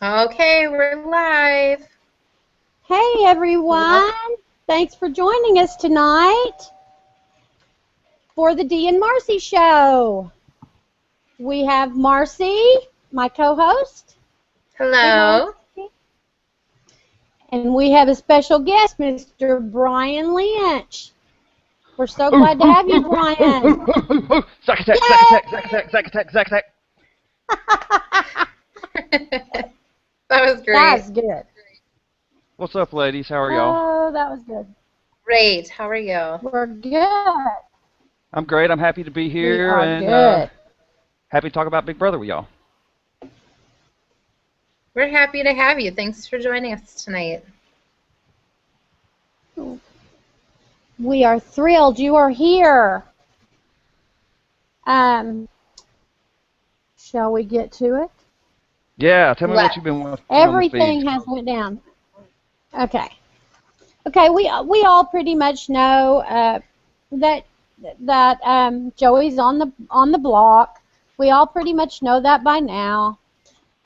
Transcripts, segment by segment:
Okay, we're live. Hey everyone, thanks for joining us tonight for the Dee and Marcy show. We have Marcy, my co-host. Say hello. Hello. And we have a special guest, Mr. Brian Lynch. We're so glad to have you, Brian. Zack attack, Zack attack, Zack attack, Zack attack, Zack attack. That was great. That was good. What's up, ladies? How are y'all? Oh, that was good. Great. How are you? We're good. I'm great. I'm happy to be here We are and good. happy to talk about Big Brother with y'all. We're happy to have you. Thanks for joining us tonight. We are thrilled you are here. Shall we get to it? Yeah, tell me what you've been watching. Everything has went down. Okay. Okay, we all pretty much know that Joey's on the block. We all pretty much know that by now.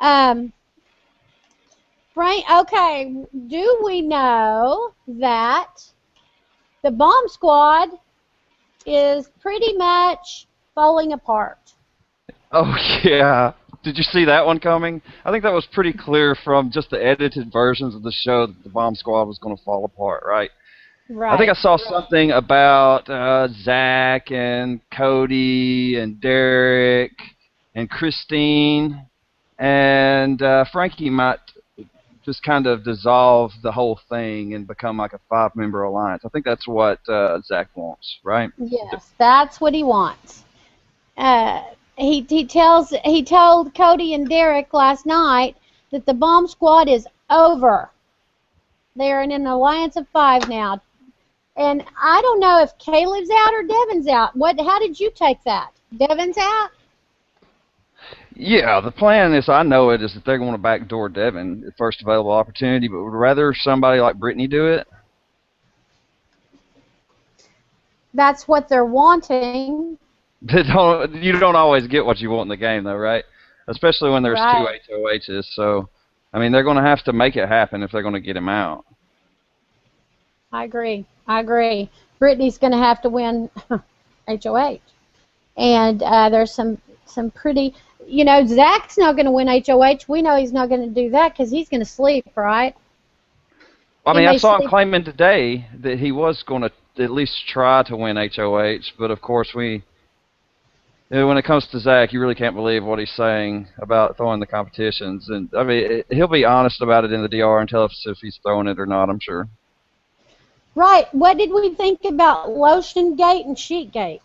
Right? Okay. Do we know that the bomb squad is pretty much falling apart? Oh, yeah. Did you see that one coming? I think that was pretty clear from just the edited versions of the show that the bomb squad was going to fall apart, right? Right. I think I saw something about Zach and Cody and Derek and Christine and Frankie might just kind of dissolve the whole thing and become like a 5-member alliance. I think that's what Zach wants, right? Yes, that's what he wants. He told Cody and Derek last night that the bomb squad is over. They're in an alliance of 5 now. And I don't know if Caleb's out or Devin's out. How did you take that? Devin's out? Yeah, the plan is, I know it, is that they're going to backdoor Devin at first available opportunity, but would rather somebody like Brittany do it. That's what they're wanting. You don't always get what you want in the game, though, right? Especially when there's Right. 2 HOHs. So, I mean, they're going to have to make it happen if they're going to get him out. I agree. Brittany's going to have to win HOH. And there's some pretty, Zach's not going to win HOH. We know he's not going to do that because he's going to sleep, right? I mean, I saw him claiming today that he was going to at least try to win HOH, but of course when it comes to Zach, you really can't believe what he's saying about throwing the competitions. And I mean, he'll be honest about it in the DR and tell us if he's throwing it or not, I'm sure. Right. What did we think about Lotion Gate and Sheet Gate?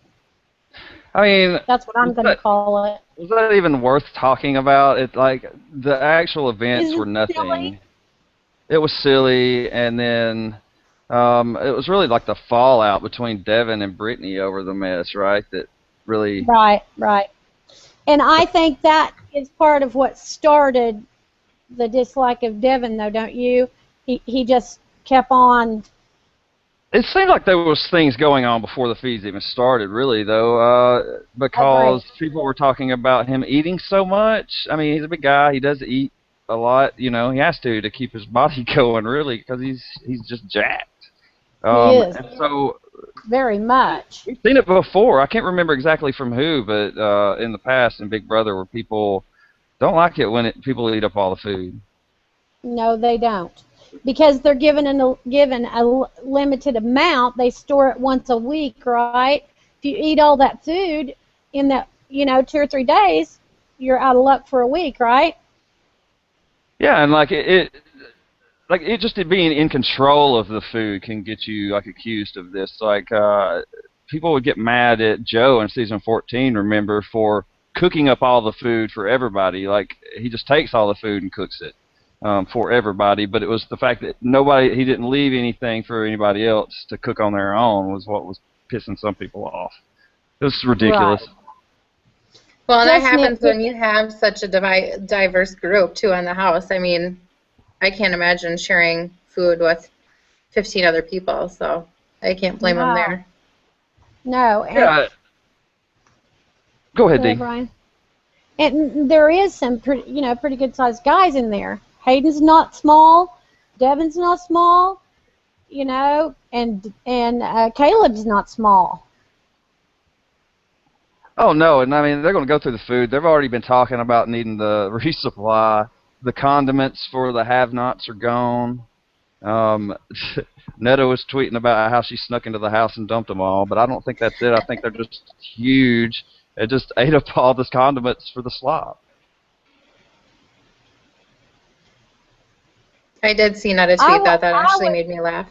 I mean, that's what I'm going to call it. Was that even worth talking about? It like the actual events were nothing. Silly? It was silly, and then it was really like the fallout between Devin and Brittany over the mess, right? That really. Right. And I think that is part of what started the dislike of Devin, though, don't you? He just kept on. It seemed like there was things going on before the feeds even started, really, though, because people were talking about him eating so much. I mean, he's a big guy. He does eat a lot. He has to keep his body going, really, because he's just jacked. He is. And so very much. We've seen it before. I can't remember exactly from who, but in the past in Big Brother, where people don't like it when people eat up all the food. No, they don't. Because they're given a limited amount, they store it once a week, right? If you eat all that food in that, 2 or 3 days, you're out of luck for a week, right? Yeah, and it just being in control of the food can get you accused of this. People would get mad at Joe in season 14, remember, for cooking up all the food for everybody. Like, he just takes all the food and cooks it. For everybody, but it was the fact that he didn't leave anything for anybody else to cook on their own was what was pissing some people off. It was ridiculous. Right. Well, and that happens when you have such a diverse group, too, in the house. I mean, I can't imagine sharing food with 15 other people, so I can't blame them there. No. Yeah. Go ahead, Dee. Brian. And there is some pretty good sized guys in there. Hayden's not small, Devin's not small, and Caleb's not small. Oh no, and I mean they're going to go through the food. They've already been talking about needing the resupply. The condiments for the have-nots are gone. Netta was tweeting about how she snuck into the house and dumped them all, but I don't think that's it. I think they're just huge. It just ate up all the condiments for the slop. I did see Netta tweet that. That actually made me laugh.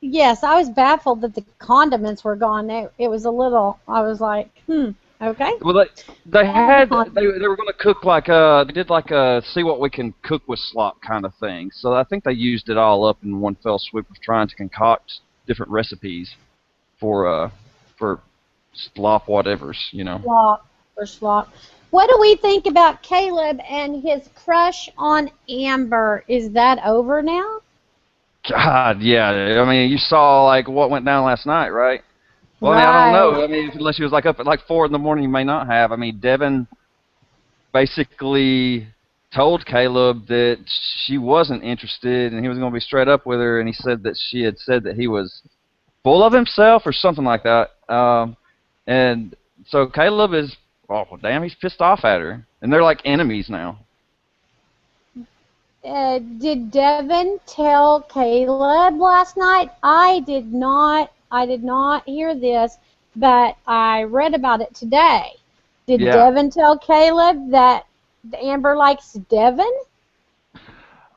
Yes, I was baffled that the condiments were gone. It was a little. I was like, okay. Well, they were going to cook like they did like a see what we can cook with slop kind of thing. So I think they used it all up in one fell swoop of trying to concoct different recipes for slop whatevers, Slop. What do we think about Caleb and his crush on Amber? Is that over now? God, yeah. I mean, you saw like what went down last night, right? Well, right. I mean, I don't know. I mean, unless he was like up at like 4 in the morning, you may not have. I mean, Devin basically told Caleb that she wasn't interested, and he was going to be straight up with her. And he said that she had said that he was full of himself or something like that. And so Caleb is, damn, he's pissed off at her, and they're like enemies now. Did Devin tell Caleb last night? I did not hear this, but I read about it today. Did Devin tell Caleb that Amber likes Devin?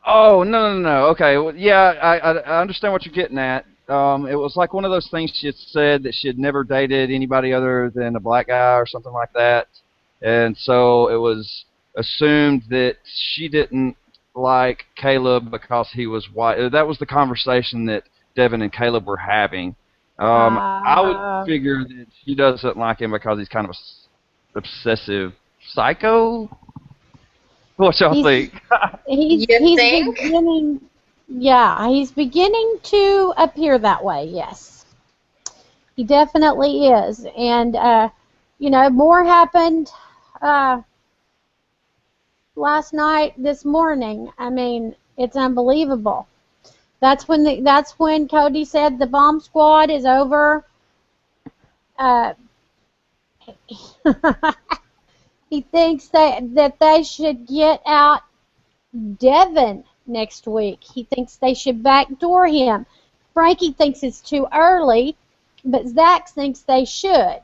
Oh, no. Okay, well, yeah, I understand what you're getting at. It was like one of those things she had said that she had never dated anybody other than a black guy or something like that. And so it was assumed that she didn't like Caleb because he was white. That was the conversation that Devin and Caleb were having. I would figure that she doesn't like him because he's kind of a obsessive psycho. What y'all think? He's beginning. Yeah, he's beginning to appear that way. Yes, he definitely is. And more happened last night, this morning. I mean, it's unbelievable. That's when Cody said the bomb squad is over. He thinks that they should get out Devin next week. He thinks they should backdoor him. Frankie thinks it's too early, but Zach thinks they should.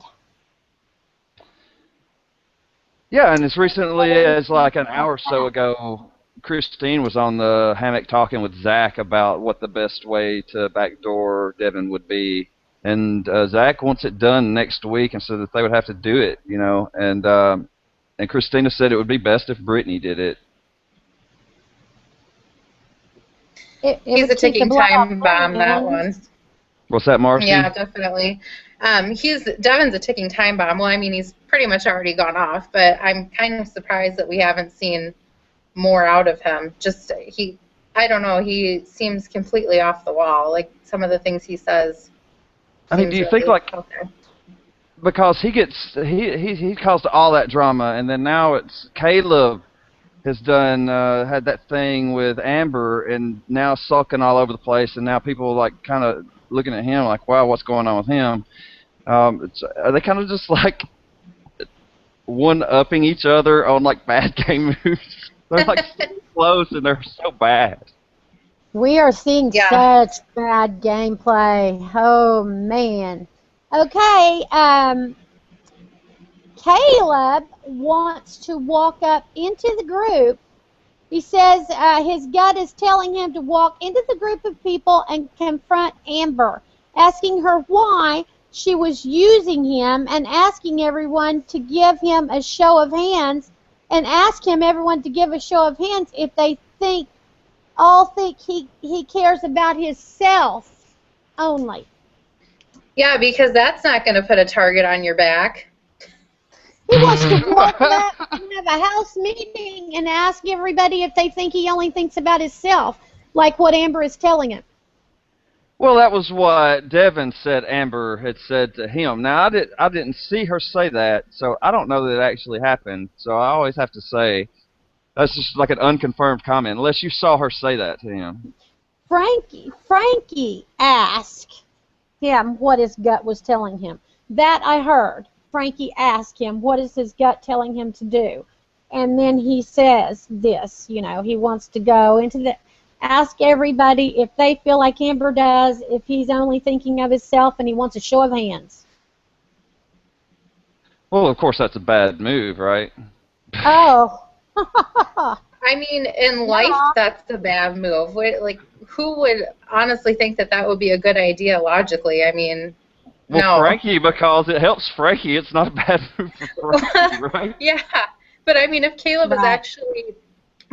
Yeah, and as recently as like an hour or so ago, Christine was on the hammock talking with Zach about what the best way to backdoor Devin would be. And Zach wants it done next week, and so that they would have to do it, And Christina said it would be best if Brittany did it. He's a ticking time bomb, that one. What's that, Marcy? Yeah, definitely. Devin's a ticking time bomb. Well, I mean, he's pretty much already gone off, but I'm kind of surprised that we haven't seen more out of him. I don't know, he seems completely off the wall. Like, some of the things he says. I mean, do you think, like, because he caused all that drama, and then now it's Caleb has done had that thing with Amber, and now sulking all over the place, and now people like kind of looking at him like, wow, what's going on with him? Are they kind of just like one-upping each other on like bad game moves? They're like so close and they're so bad. We are seeing such bad gameplay. Oh man. Okay, Caleb wants to walk up into the group. He says his gut is telling him to walk into the group of people and confront Amber, asking her why she was using him and asking everyone to give him a show of hands and ask everyone to give a show of hands if they think he cares about himself only. Yeah, because that's not going to put a target on your back. He wants to walk up and have a house meeting and ask everybody if they think he only thinks about himself, like what Amber is telling him. Well, that was what Devin said Amber had said to him. Now, I didn't see her say that, so I don't know that it actually happened. So I always have to say that's just like an unconfirmed comment, unless you saw her say that to him. Frankie asked him what his gut was telling him. That I heard. Frankie asked him what is his gut telling him to do. And then he says this, you know, he wants to go into the, ask everybody if they feel like Amber does, if he's only thinking of himself, and he wants a show of hands. Well, of course, that's a bad move, right? Oh. I mean, in life, that's a bad move. Like, who would honestly think that that would be a good idea logically? I mean, well, no. Frankie, because it helps Frankie. It's not a bad move for Frankie, right? Yeah, but I mean, if Caleb is actually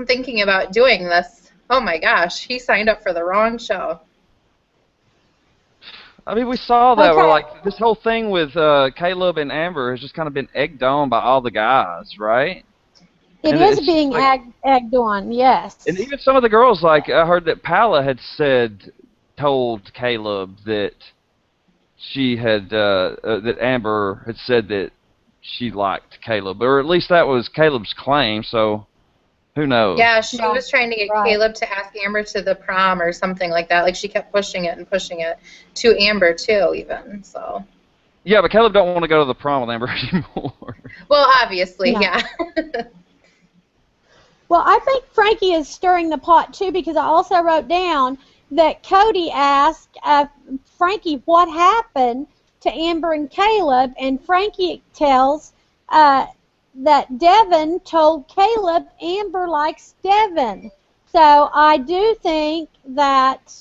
thinking about doing this, oh my gosh, he signed up for the wrong show. I mean, we saw that. We're like, this whole thing with Caleb and Amber has just kind of been egged on by all the guys, right? It is being egged on, yes. And even some of the girls, like I heard that Paula had told Caleb that she had, that Amber had said that she liked Caleb, or at least that was Caleb's claim. So who knows? Yeah, she was trying to get Caleb to ask Amber to the prom or something like that. Like she kept pushing it and pushing it to Amber too, even so. Yeah, but Caleb don't want to go to the prom with Amber anymore. Well, obviously, yeah. Well, I think Frankie is stirring the pot, too, because I also wrote down that Cody asked Frankie what happened to Amber and Caleb, and Frankie tells that Devin told Caleb Amber likes Devin. So I do think that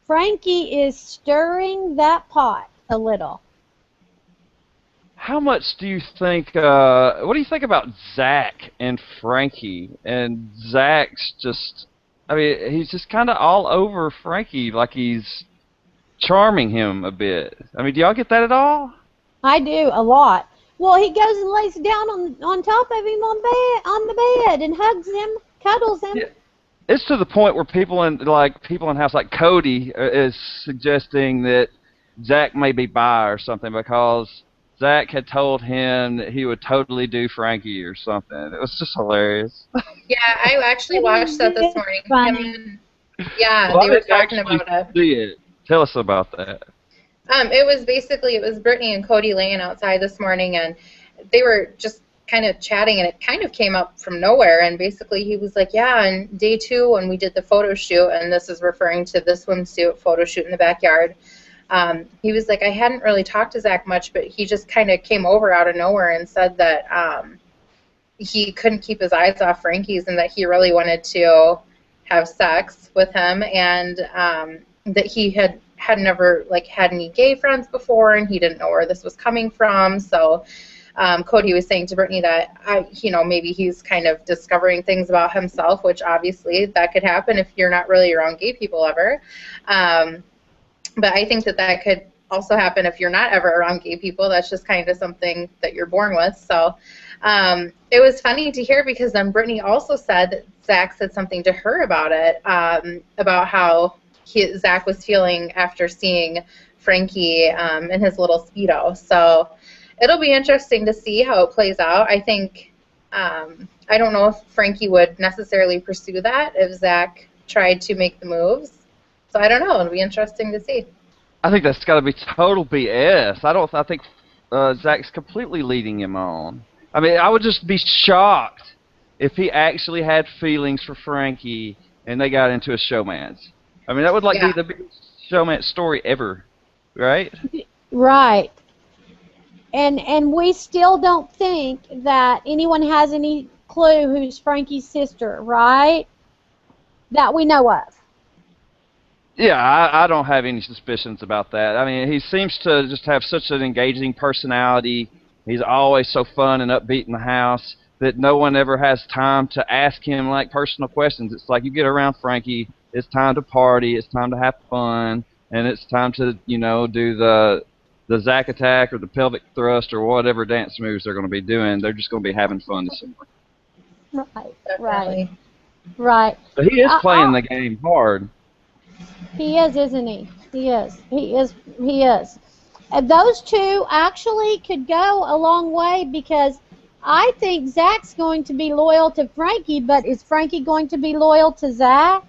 Frankie is stirring that pot a little. How much do you think, what do you think about Zach and Frankie? And Zach's just, I mean, he's just kind of all over Frankie, like he's charming him a bit. I mean, do y'all get that at all? I do, a lot. Well, he goes and lays down on top of him on the bed and hugs him, cuddles him. Yeah. It's to the point where people in house like Cody is suggesting that Zach may be bi or something because Zach had told him that he would totally do Frankie or something. It was just hilarious. Yeah, I actually watched that this morning. Funny. Yeah, well, they were talking about it. See it. Tell us about that. It was Brittany and Cody laying outside this morning, and they were just kind of chatting, and it kind of came up from nowhere. And basically, he was like, "Yeah, on day 2 when we did the photo shoot, and this is referring to the swimsuit photo shoot in the backyard." He was like, I hadn't really talked to Zach much, but he just kind of came over out of nowhere and said that he couldn't keep his eyes off Frankie's and that he really wanted to have sex with him, and that he had never had any gay friends before, and he didn't know where this was coming from. So Cody was saying to Brittany that maybe he's kind of discovering things about himself, which obviously that could happen if you're not really around gay people ever. But I think that could also happen if you're not ever around gay people. That's just kind of something that you're born with. So it was funny to hear because then Brittany also said that Zach said something to her about it, about how Zach was feeling after seeing Frankie in his little Speedo. So it'll be interesting to see how it plays out. I think, I don't know if Frankie would necessarily pursue that if Zach tried to make the moves. So I don't know. It'll be interesting to see. I think that's got to be total BS. I think Zach's completely leading him on. I mean, I would just be shocked if he actually had feelings for Frankie and they got into a showmance. I mean, that would be the biggest showmance story ever, right? Right. And we still don't think that anyone has any clue who's Frankie's sister, right? That we know of. Yeah, I don't have any suspicions about that. I mean, he seems to just have such an engaging personality. He's always so fun and upbeat in the house that no one ever has time to ask him, personal questions. It's like you get around Frankie, it's time to party, it's time to have fun, and it's time to, do the Zach attack or the pelvic thrust or whatever dance moves they're going to be doing. They're just going to be having fun this summer. Right. But he is playing the game hard. He is, isn't he? He is. He is. He is. And those two actually could go a long way because I think Zach's going to be loyal to Frankie, but is Frankie going to be loyal to Zach?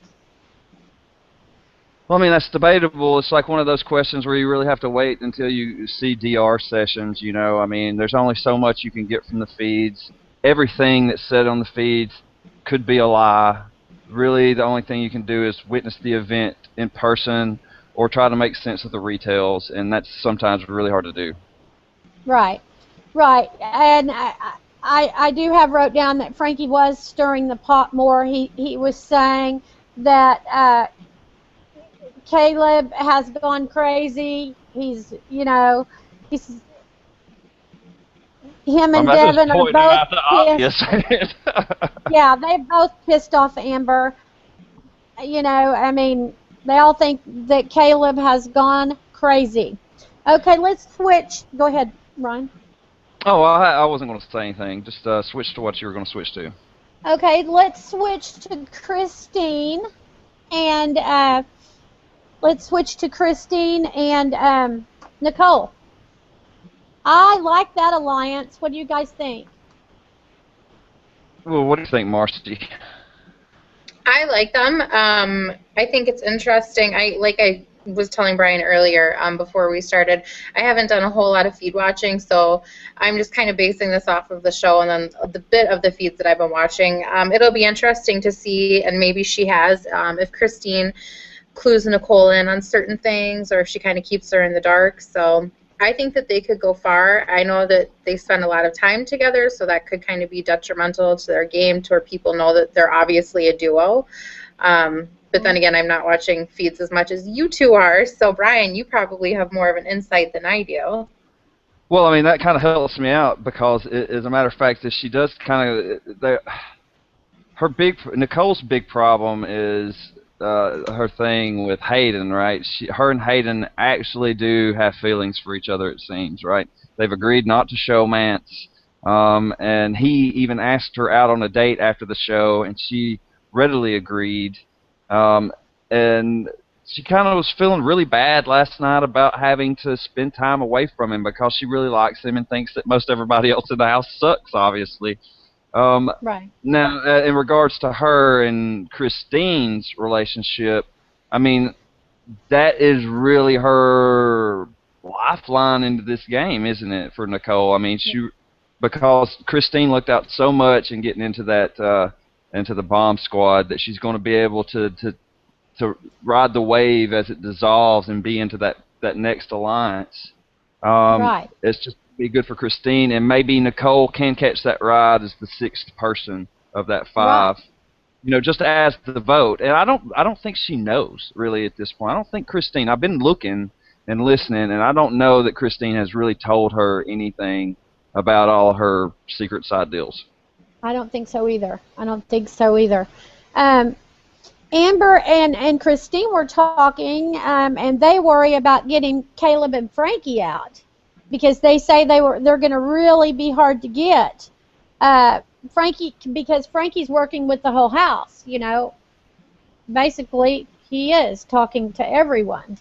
Well, I mean, that's debatable. It's like one of those questions where you really have to wait until you see DR sessions, you know. I mean, there's only so much you can get from the feeds. Everything that's said on the feeds could be a lie. Really, the only thing you can do is witness the event in person or try to make sense of the retails, and that's sometimes really hard to do. Right, right. And I do have wrote down that Frankie was stirring the pot more. He was saying that Caleb has gone crazy. He's, you know, he's him and Devin are both pissed. Yeah, they both pissed off Amber. You know, I mean, they all think that Caleb has gone crazy. Okay, let's switch. Go ahead, Ryan. Oh, well, I wasn't going to say anything. Just switch to what you were going to switch to. Okay, let's switch to Christine, and Nicole. I like that alliance. What do you guys think? Well, what do you think, Marcy? I like them. I think it's interesting. I was telling Brian earlier before we started, I haven't done a whole lot of feed watching, so I'm just kind of basing this off of the show and then the bit of the feeds that I've been watching. It'll be interesting to see, and maybe she has, if Christine clues Nicole in on certain things or if she kind of keeps her in the dark. So I think that they could go far. I know that they spend a lot of time together, so that could kind of be detrimental to their game, to where people know that they're obviously a duo. But then again, I'm not watching feeds as much as you two are, so Brian, you probably have more of an insight than I do. Well, I mean, that kind of helps me out because, as a matter of fact, she does kind of, Nicole's big problem is her thing with Hayden, right? Her and Hayden actually do have feelings for each other, it seems, right? They've agreed not to show Mance, and he even asked her out on a date after the show, and she readily agreed. And she kind of was feeling really bad last night about having to spend time away from him because she really likes him and thinks that most everybody else in the house sucks, obviously. Right. Now, in regards to her and Christine's relationship, I mean, that is really her lifeline into this game, isn't it, for Nicole? I mean, because Christine looked out so much in getting into that into the bomb squad that she's going to be able to ride the wave as it dissolves and be into that next alliance. Right. It's just be good for Christine, and maybe Nicole can catch that ride as the sixth person of that five. Right. You know, just as the vote. And I don't think she knows really at this point. I don't think Christine. I've been looking and listening, and I don't know that Christine has really told her anything about all her secret side deals. I don't think so either. Amber and Christine were talking, and they worry about getting Caleb and Frankie out because they say they're going to really be hard to get. Because Frankie's working with the whole house, you know. Basically, he is talking to everyone.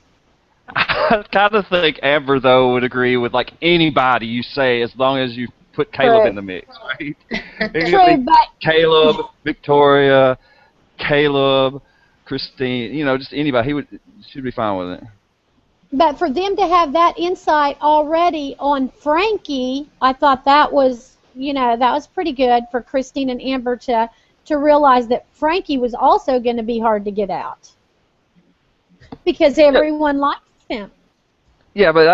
I kind of think Amber, though, would agree with like anybody you say as long as you put Caleb in the mix, right? True, but Caleb, Victoria, Caleb, Christine, you know, just anybody, should be fine with it. But for them to have that insight already on Frankie, I thought that was, you know, that was pretty good for Christine and Amber to realize that Frankie was also going to be hard to get out because everyone likes him. Yeah, but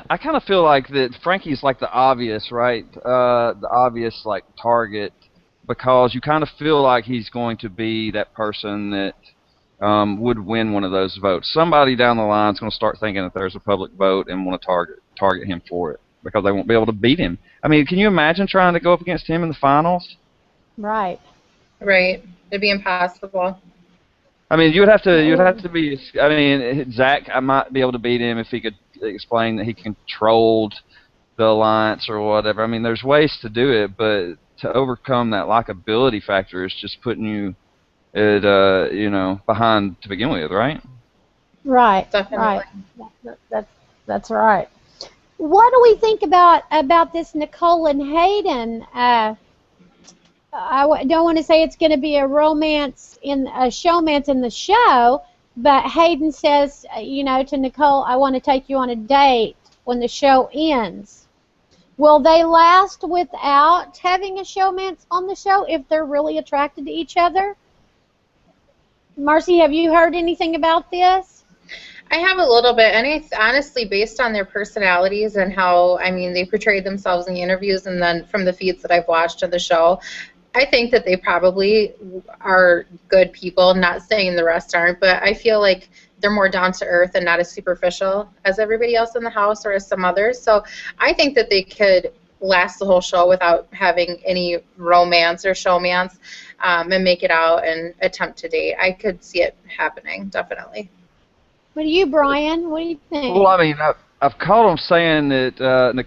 I kind of feel like that Frankie's like the obvious, right? The obvious like target, because you kind of feel like he's going to be that person that would win one of those votes. Somebody down the line is going to start thinking that there's a public vote and want to target him for it because they won't be able to beat him. I mean, can you imagine trying to go up against him in the finals? Right. Right. It'd be impossible. I mean, you'd have to be. I mean, Zach, I might be able to beat him if he could explain that he controlled the alliance or whatever. I mean, there's ways to do it, but to overcome that likability factor is just putting you you know, behind to begin with, right? Right. Definitely. That's right. What do we think about this Nicole and Hayden? Don't want to say it's going to be a romance in a showmance in the show, but Hayden says, to Nicole, I want to take you on a date when the show ends. Will they last without having a showmance on the show if they're really attracted to each other? Marcy, have you heard anything about this? I have a little bit, and it's honestly based on their personalities and how, they portrayed themselves in the interviews and then from the feeds that I've watched of the show. I think that they probably are good people, not saying the rest aren't, but I feel like they're more down to earth and not as superficial as everybody else in the house or as some others. So I think that they could last the whole show without having any romance or showmance, and make it out and attempt to date. I could see it happening, definitely. What do you, Brian? What do you think? Well, I've caught them saying that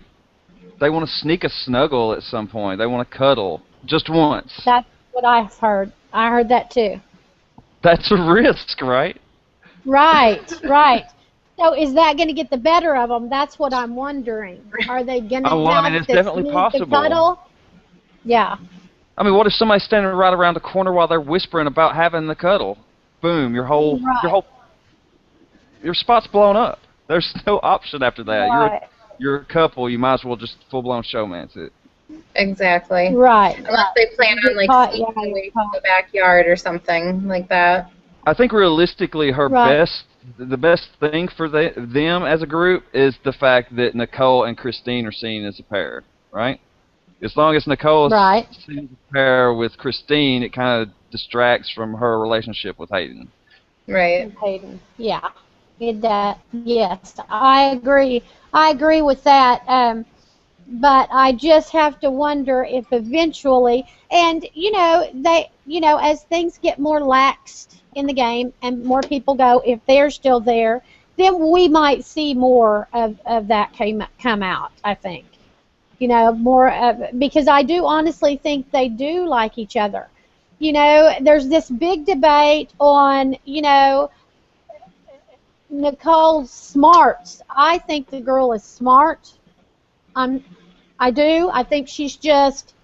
they want to sneak a snuggle at some point. They want to cuddle just once. That's what I've heard. I heard that too. That's a risk, right? Right. So is that going to get the better of them? That's what I'm wondering. Are they going to have it's to definitely sneak possible. the cuddle? Yeah. What if somebody's standing right around the corner while they're whispering about having the cuddle? Boom, your spot's blown up. There's no option after that. Right. You're a couple. You might as well just full-blown showmance it. Exactly. Right. Unless they plan on sneaking away from the backyard or something like that. I think realistically, the best thing for them as a group is the fact that Nicole and Christine are seen as a pair, right? As long as Nicole is seen as a pair with Christine, it kind of distracts from her relationship with Hayden. Right. Hayden. Yeah. Yes, I agree. I agree with that. But I just have to wonder if eventually, and as things get more laxed in the game and more people go, if they're still there, then we might see more of that come out. I think, more because I do honestly think they do like each other. There's this big debate on Nicole's smarts. I think the girl is smart. I do. I think she's just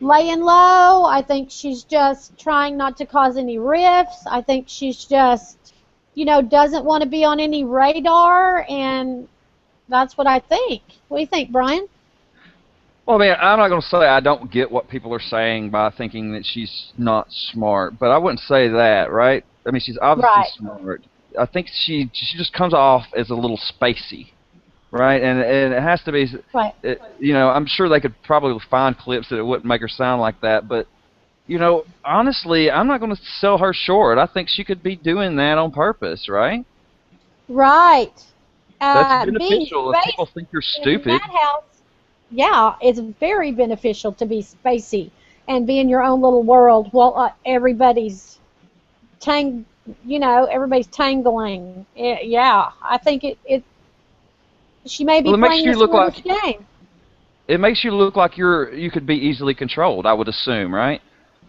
laying low. I think she's just trying not to cause any rifts. I think she's just, doesn't want to be on any radar, and that's what I think. What do you think, Brian? Well, I'm not going to say I don't get what people are saying by thinking that she's not smart, but I wouldn't say that, right? She's obviously smart. I think she just comes off as a little spacey. Right, and it has to be. Right. I'm sure they could probably find clips that it wouldn't make her sound like that. But, honestly, I'm not going to sell her short. I think she could be doing that on purpose, right? Right. That's beneficial if people think you're stupid. In that house, yeah, it's very beneficial to be spacey and be in your own little world while everybody's everybody's tangling. Yeah, I think it. She may be playing the smartest game. It makes you look like you could be easily controlled, I would assume, right?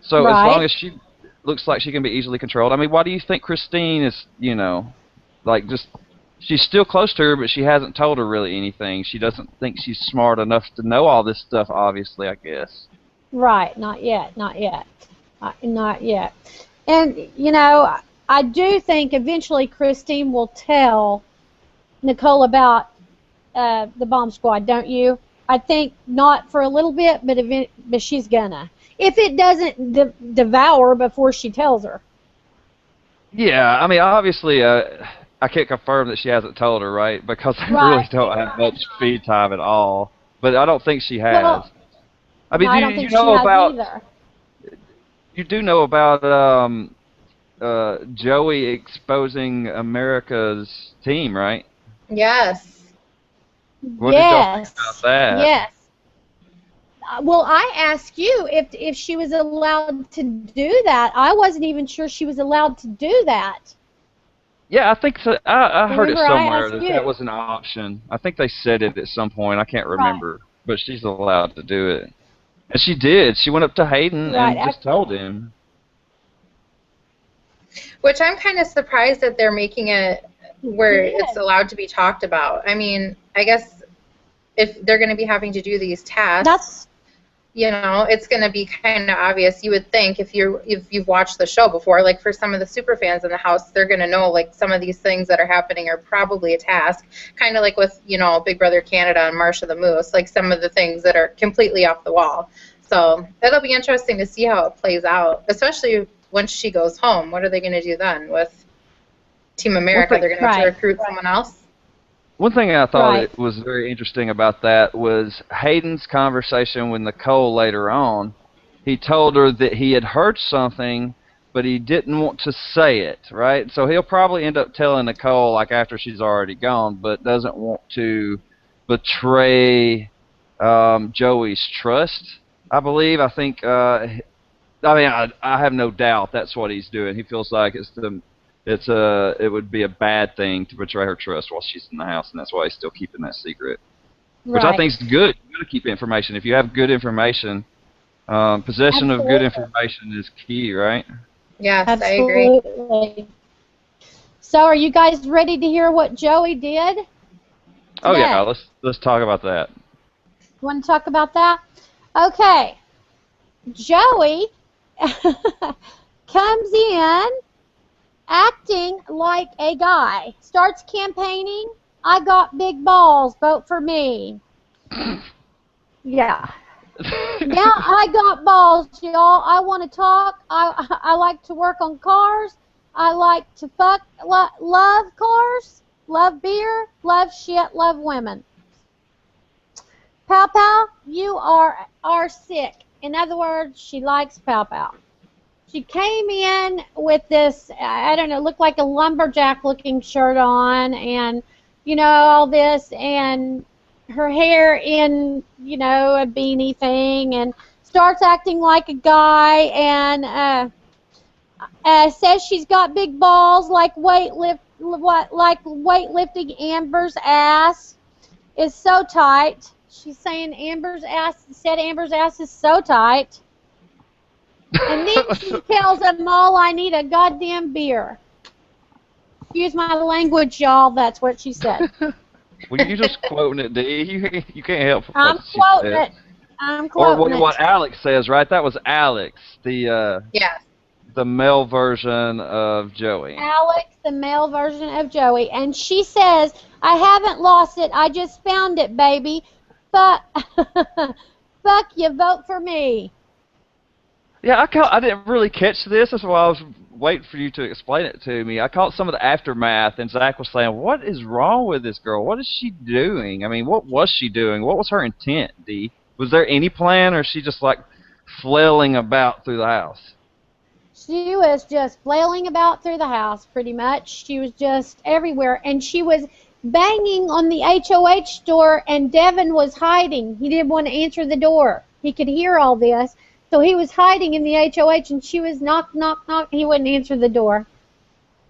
So as long as she looks like she can be easily controlled, why do you think Christine is, she's still close to her, but she hasn't told her really anything. She doesn't think she's smart enough to know all this stuff, obviously, I guess. Right, not yet. And, I do think eventually Christine will tell Nicole about the bomb squad, don't you? I think not for a little bit, but she's gonna. If it doesn't devour before she tells her. Yeah, obviously, I can't confirm that she hasn't told her, right? Because I really don't have much feed time at all. But I don't think she has. Well, I don't think she has either. You do know about Joey exposing America's team, right? Yes. What did y'all think about that? Yes. Well, I asked you if she was allowed to do that. I wasn't even sure she was allowed to do that. Yeah, I think so. I heard it somewhere that that was an option. I think they said it at some point. I can't remember. But she's allowed to do it. And she did. She went up to Hayden and just told him. Which I'm kind of surprised that they're making it where it's allowed to be talked about. I mean, I guess if they're going to be having to do these tasks, it's going to be kind of obvious. You would think if you've watched the show before, like for some of the super fans in the house, they're going to know like some of these things that are happening are probably a task. Kind of like with Big Brother Canada and Marsha the Moose, like some of the things that are completely off the wall. So it'll be interesting to see how it plays out, especially once she goes home. What are they going to do then with Team America? They're going to have to recruit someone else? One thing I thought was very interesting about that was Hayden's conversation with Nicole later on. He told her that he had heard something, but he didn't want to say it, right? So he'll probably end up telling Nicole like after she's already gone, but doesn't want to betray Joey's trust, I believe. I think, I have no doubt that's what he's doing. He feels like it would be a bad thing to betray her trust while she's in the house, and that's why he's still keeping that secret. Which I think is good. You got to keep information. If you have good information, possession of good information is key, right? Yes, absolutely. I agree. So, are you guys ready to hear what Joey did today? Oh yeah, let's talk about that. You want to talk about that? Okay. Joey comes in acting like a guy, starts campaigning. I got big balls, vote for me. Yeah. Yeah, I got balls, y'all. I want to talk. I like to work on cars. I like to fuck, love cars, love beer, love shit, love women. Pow Pow, you are sick. In other words, she likes Pow Pow. She came in with this, I don't know, looked like a lumberjack-looking shirt on, and, all this, and her hair in, a beanie thing, and starts acting like a guy, and says she's got big balls like weightlifting. Amber's ass is so tight. She's saying Amber's ass is so tight. And then she tells them all, I need a goddamn beer. Excuse my language, y'all. That's what she said. Well, you're just quoting it, Dee. You can't help I'm what quoting she said. it. I'm quoting or what Alex says, right? That was Alex, the male version of Joey. Alex, the male version of Joey. And she says, I haven't lost it. I just found it, baby. But fuck you, vote for me. Yeah, I didn't really catch this. That's why I was waiting for you to explain it to me. I caught some of the aftermath, and Zach was saying, what is wrong with this girl? What is she doing? I mean, what was she doing? What was her intent, Dee? Was there any plan, or is she just, like, flailing about through the house? She was just flailing about through the house, pretty much. She was just everywhere, and she was banging on the HOH door, and Devin was hiding. He didn't want to answer the door. He could hear all this. So he was hiding in the HOH, and she was knock, knock, knock. He wouldn't answer the door.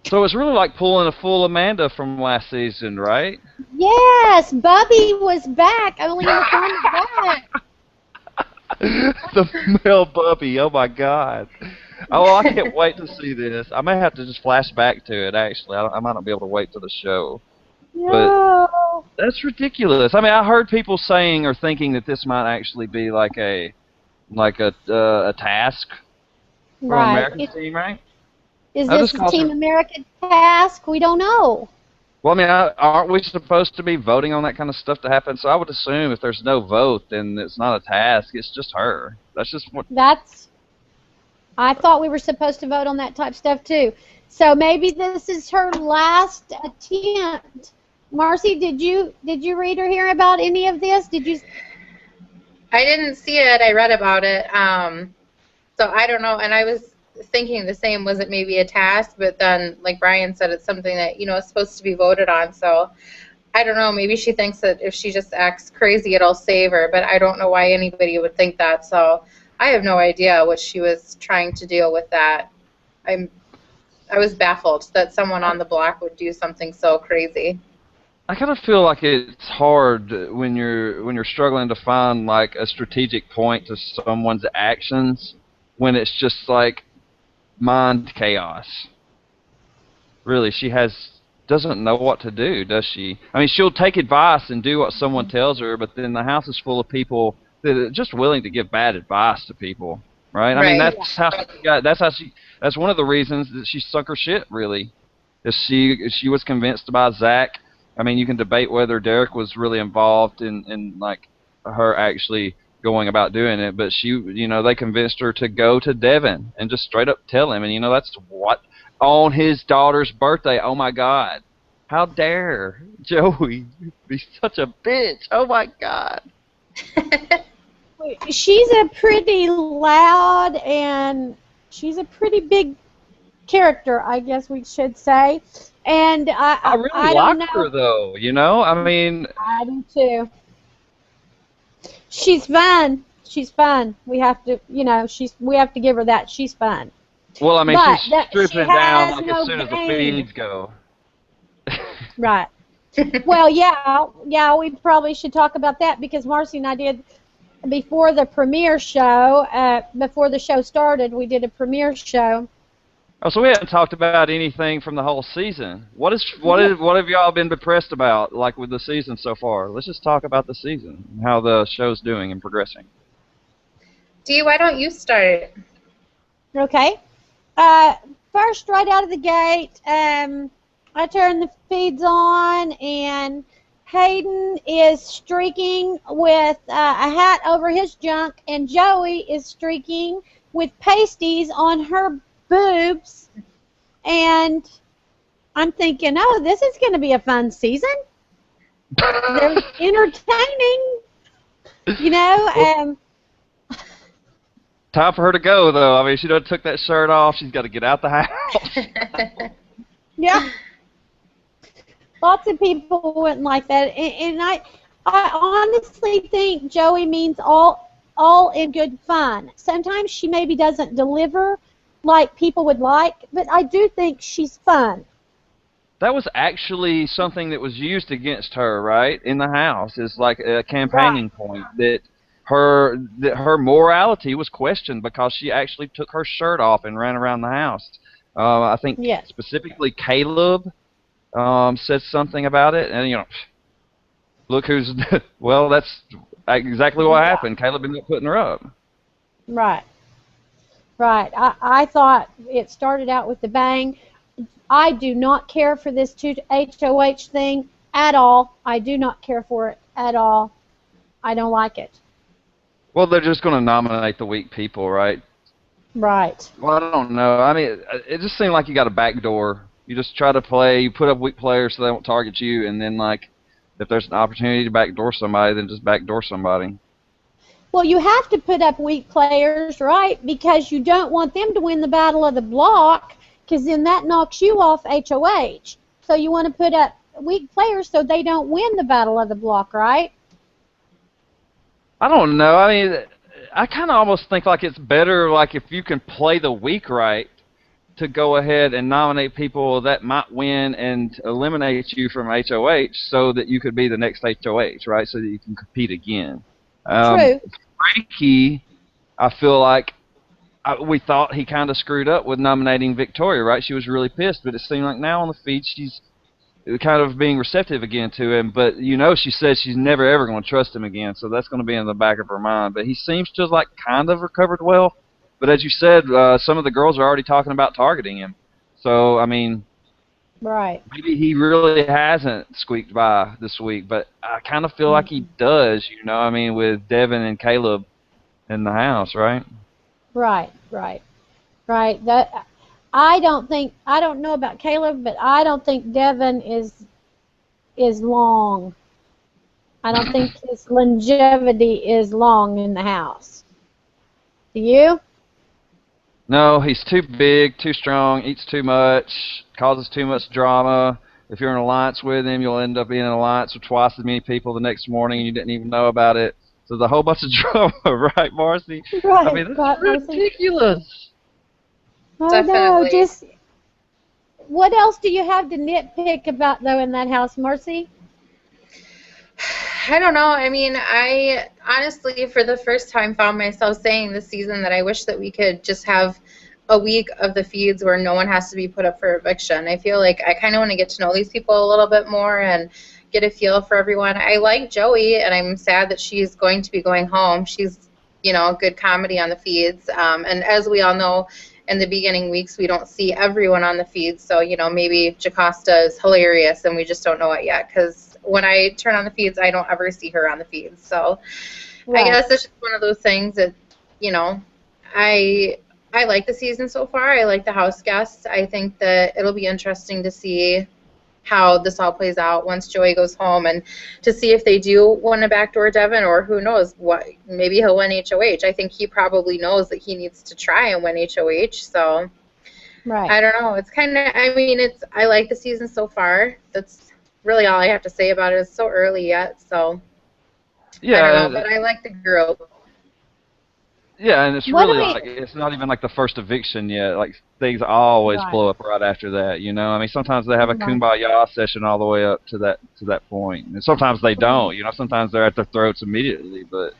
So it's really like pulling a full Amanda from last season, right? Yes, Bubby was back, only in the form of that. The male Bubby, oh my God. Oh, I can't wait to see this. I may have to just flash back to it, actually. I might not be able to wait till the show. No. But that's ridiculous. I mean, I heard people saying or thinking that this might actually be like a task for an American team, right? Is this a Team America task? We don't know. Well, I mean, aren't we supposed to be voting on that kind of stuff to happen? So I would assume if there's no vote, then it's not a task. It's just her. That's just what. I thought we were supposed to vote on that type of stuff too. So maybe this is her last attempt. Marcy, did you read or hear about any of this? Did you? I didn't see it. I read about it. So I don't know. And I was thinking the same. Was it maybe a task? But then, like Brian said, it's something that, is supposed to be voted on. So I don't know. Maybe she thinks that if she just acts crazy, it'll save her. But I don't know why anybody would think that. So I have no idea what she was trying to deal with that. I was baffled that someone on the block would do something so crazy. I kind of feel like it's hard when you're struggling to find like a strategic point to someone's actions when it's just like mind chaos. really. She doesn't know what to do, does she? I mean, she'll take advice and do what someone tells her, but then the house is full of people that are just willing to give bad advice to people, right? I mean, Right. that's one of the reasons that she sunk her ship, really. Is she was convinced by Zach. I mean, you can debate whether Derek was really involved in like her actually going about doing it, but they convinced her to go to Devin and just straight up tell him, and that's what on his daughter's birthday. Oh my God, how dare Joey be such a bitch? Oh my God. She's a pretty loud and she's a pretty big character, I guess we should say. And I really I don't liked know. her though. I mean, I do too. She's fun. She's fun. We have to, we have to give her that. She's fun. well, I mean, But she's she stripping down has like no as soon as the game. feeds go. Right. Well, yeah, we probably should talk about that because Marcy and I did before the premiere show. Before the show started, we did a premiere show. Oh, so we haven't talked about anything from the whole season. What have y'all been depressed about, like with the season so far? Let's just talk about the season, how the show's doing and progressing. Dee, why don't you start? Okay. First, right out of the gate, I turned the feeds on, and Hayden is streaking with a hat over his junk, and Joey is streaking with pasties on her boobs, and I'm thinking, oh, this is going to be a fun season. They're entertaining, Time for her to go, though. I mean, she done took that shirt off. She's got to get out the house. Yeah. Lots of people wouldn't like that, and I honestly think Joey means all in good fun. Sometimes she maybe doesn't deliver like people would like, but I do think she's fun. That was actually something that was used against her, right, in the house. Is like a campaigning point that her morality was questioned because she actually took her shirt off and ran around the house. I think specifically Caleb said something about it, and look who's well. That's exactly what happened. Caleb ended up putting her up. Right. Right. I thought it started out with the bang. I do not care for this HOH thing at all. I do not care for it at all. I don't like it. Well, they're just going to nominate the weak people, right? Right. Well, I don't know. I mean, it just seemed like you got a backdoor. You just try to play, you put up weak players so they won't target you, and then, like, if there's an opportunity to backdoor somebody, then just backdoor somebody. Well, you have to put up weak players, right? Because you don't want them to win the battle of the block, because then that knocks you off HOH. So you want to put up weak players so they don't win the battle of the block, right? I don't know. I mean, I kind of almost think like it's better, like if you can play the weak right, to go ahead and nominate people that might win and eliminate you from HOH so that you could be the next HOH, right? So that you can compete again. True. Frankie, I feel like we thought he kind of screwed up with nominating Victoria, right? She was really pissed, but it seemed like now on the feed she's kind of being receptive again to him. But, she said she's never, ever going to trust him again, so that's going to be in the back of her mind. But he seems to have, like, kind of recovered well. But as you said, some of the girls are already talking about targeting him. So, I mean, right. Maybe he really hasn't squeaked by this week, but I kind of feel like he does, with Devin and Caleb in the house, right? Right. That I don't know about Caleb, but I don't think Devin is long. I don't think his longevity is long in the house. Do you? No, he's too big, too strong, eats too much, causes too much drama. If you're in an alliance with him, you'll end up being in an alliance with twice as many people the next morning and you didn't even know about it. So there's a whole bunch of drama, right, Marcy? Right. I mean, that's ridiculous. No, just what else do you have to nitpick about, though, in that house, Marcy? I don't know. I mean, I honestly, for the first time, found myself saying this season that I wish that we could just have a week of the feeds where no one has to be put up for eviction. I feel like I kind of want to get to know these people a little bit more and get a feel for everyone. I like Joey, and I'm sad that she's going to be going home. She's, good comedy on the feeds. And as we all know, in the beginning weeks, we don't see everyone on the feeds. So, maybe Jocasta is hilarious, and we just don't know it yet. Because when I turn on the feeds, I don't ever see her on the feeds. So I guess it's just one of those things that, I like the season so far. I like the house guests. I think that it'll be interesting to see how this all plays out once Joey goes home, and to see if they do win a backdoor Devin, or who knows, what, maybe he'll win HOH. I think he probably knows that he needs to try and win HOH. So I don't know. It's kind of, I like the season so far. That's really all I have to say about it. It's so early yet, so yeah, I don't know, but I like the group. Yeah, and it's really like, it's not even like the first eviction yet. Like, things always blow up right after that, sometimes they have a kumbaya session all the way up to that point. And sometimes they don't, sometimes they're at their throats immediately, but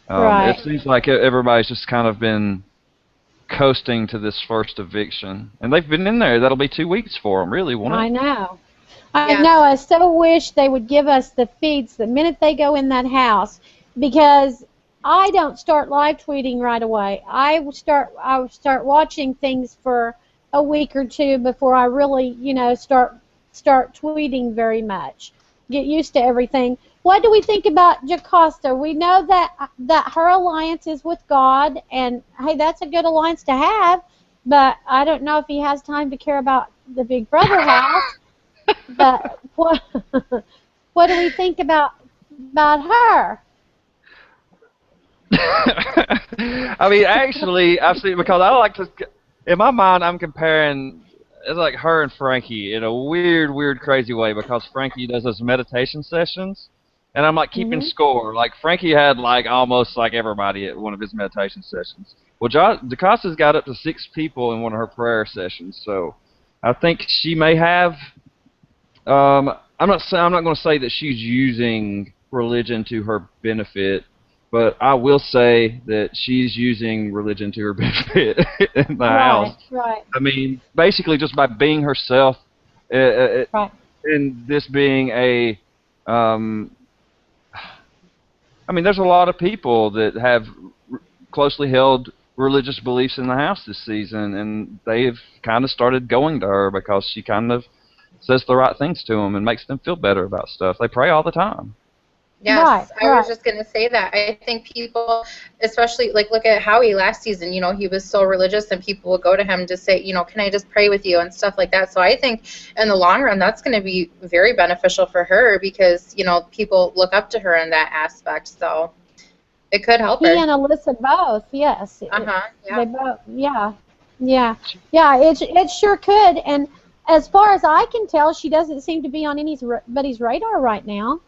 it seems like everybody's just kind of been coasting to this first eviction. And they've been in there. That'll be 2 weeks for them, really, won't it? I know. I know. I so wish they would give us the feeds the minute they go in that house, because I don't start live tweeting right away. I start watching things for a week or two before I really, start tweeting very much. Get used to everything. What do we think about Jocasta? We know that her alliance is with God, and hey, that's a good alliance to have. But I don't know if he has time to care about the Big Brother house. But what do we think about her? Actually, I've seen, because I like to, in my mind, I'm comparing, it's like her and Frankie in a weird, crazy way, because Frankie does those meditation sessions, and I'm like keeping score. Like, Frankie had like almost like everybody at one of his meditation sessions. Well, Jacasta's got up to 6 people in one of her prayer sessions, so I think she may have. I'm not going to say that she's using religion to her benefit. But I will say that she's using religion to her benefit in the house. Right. Basically just by being herself, and this being a, there's a lot of people that have closely held religious beliefs in the house this season, and they've kind of started going to her because she kind of says the right things to them and makes them feel better about stuff. They pray all the time. Yes, I was just going to say that. I think people, especially, like, look at Howie last season, he was so religious, and people would go to him to say, can I just pray with you and stuff like that. So I think in the long run, that's going to be very beneficial for her, because, people look up to her in that aspect. So it could help her. He and Alyssa both, yes. Yeah. They both, yeah. It sure could. And as far as I can tell, she doesn't seem to be on anybody's radar right now.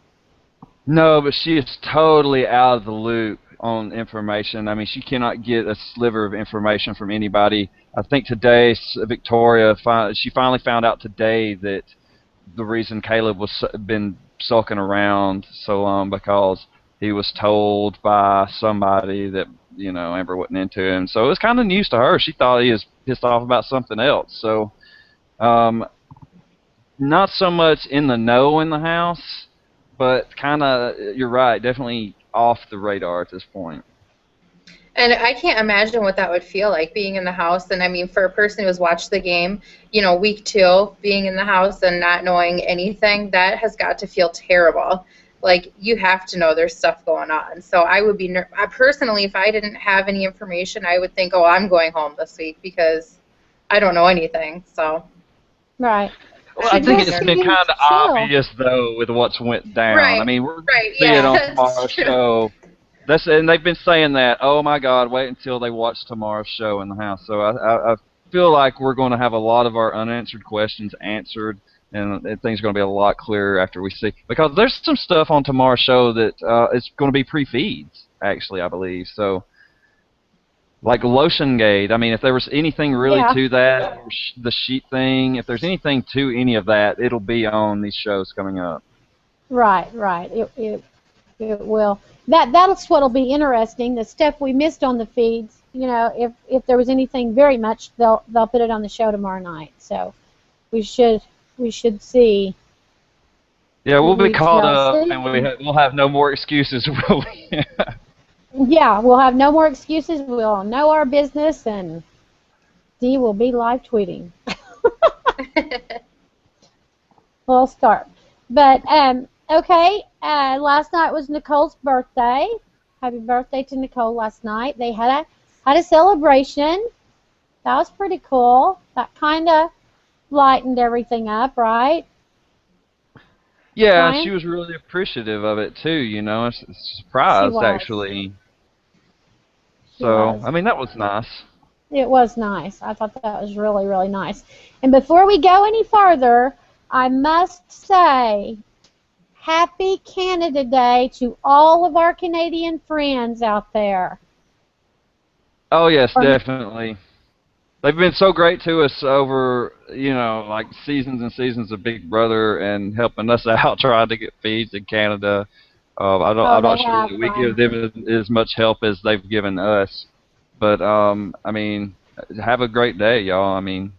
No, but she is totally out of the loop on information. She cannot get a sliver of information from anybody. I think today, Victoria, she finally found out today that the reason Caleb was been sulking around so long because he was told by somebody that, Amber wasn't into him. So it was kind of news to her. She thought he was pissed off about something else. So, not so much in the know in the house. But kind of, you're right, definitely off the radar at this point. And I can't imagine what that would feel like, being in the house. And, for a person who has watched the game, week 2, being in the house and not knowing anything, that has got to feel terrible. Like, you have to know there's stuff going on. So I would be, personally, if I didn't have any information, I would think, oh, I'm going home this week because I don't know anything. So. Right. Well, I think it's been kind of obvious, though, with what's went down. Right. We're seeing it on tomorrow's show. And they've been saying that, oh, my God, wait until they watch tomorrow's show in the house. So I feel like we're going to have a lot of our unanswered questions answered, and things are going to be a lot clearer after we see. Because there's some stuff on tomorrow's show that is going to be pre-feeds, actually, I believe. So, like Lotiongate, if there was anything really to that, the sheet thing, if there's anything to any of that, it'll be on these shows coming up. Right. It will. That's what'll be interesting. The stuff we missed on the feeds. You know, if there was anything very much, they'll put it on the show tomorrow night. So we should see. Yeah, we'll be We caught shall up, see. and we'll have no more excuses, will we? Yeah, we'll have no more excuses. We'll know our business, and Dee will be live tweeting. We'll start. But okay. Last night was Nicole's birthday. Happy birthday to Nicole last night. They had a celebration. That was pretty cool. That kind of lightened everything up, right? Yeah, Brian? she was really appreciative of it too. You know, it's She surprised was. actually. She So, was. I mean, that was nice. It was nice. I thought that was really, really nice. And before we go any farther, I must say Happy Canada Day to all of our Canadian friends out there. Oh yes, definitely. They've been so great to us over, you know, like seasons and seasons of Big Brother and helping us out trying to get feeds in Canada. I'm They not sure have, that we give Brian. them as much help as they've given us. But I mean, have a great day, y'all. I mean,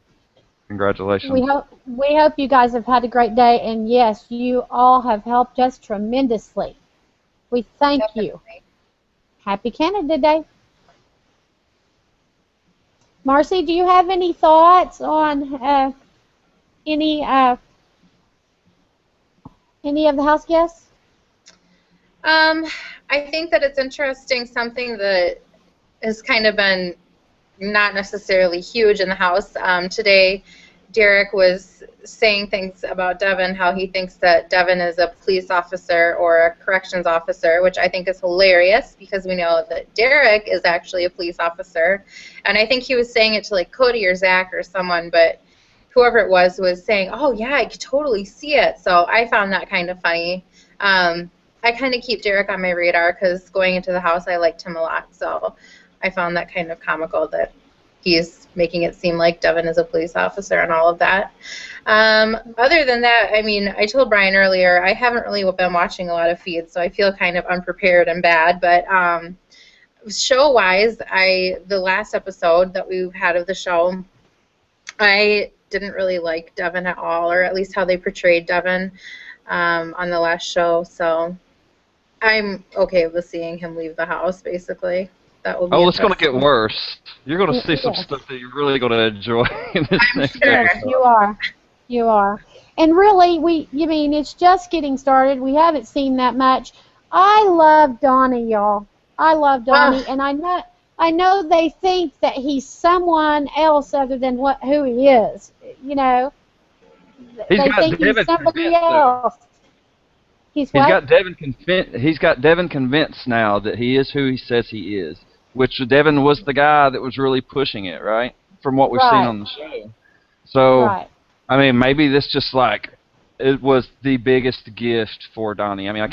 congratulations. We hope you guys have had a great day, and yes, you all have helped us tremendously. We thank you. Definitely. Happy Canada Day. Marcy, do you have any thoughts on any of the house guests? I think that it's interesting, something that has kind of been not necessarily huge in the house. Today, Derek was saying things about Devin, how he thinks that Devin is a police officer or a corrections officer, which I think is hilarious because we know that Derek is actually a police officer. And I think he was saying it to like Cody or Zach or someone, but whoever it was saying, oh yeah, I could totally see it. So I found that kind of funny. I kind of keep Derek on my radar because going into the house, I liked him a lot. So I found that kind of comical that he's making it seem like Devin is a police officer and all of that. Other than that, I mean, I told Brian earlier, I haven't really been watching a lot of feeds, so I feel kind of unprepared and bad. But show-wise, the last episode that we had of the show, I didn't really like Devin at all, or at least how they portrayed Devin on the last show. So I'm okay with seeing him leave the house, basically. That will be Oh, it's going to get interesting. worse. You're going to see some Yes. stuff that you're really going to enjoy in this I'm next sure. episode. You are. You are. And really, you mean, it's just getting started. We haven't seen that much. I love Donnie, y'all. I love Donnie, and I know they think that he's someone else other than who he is. You know, He's they got think he's Devin somebody convinced, though. else. He's what? He's got Devin convinced now that he is who he says he is. Which Devin was the guy that was really pushing it, right? From what we've seen Right. on the show. So, Right. I mean, maybe this just like it was the biggest gift for Donnie. I mean, I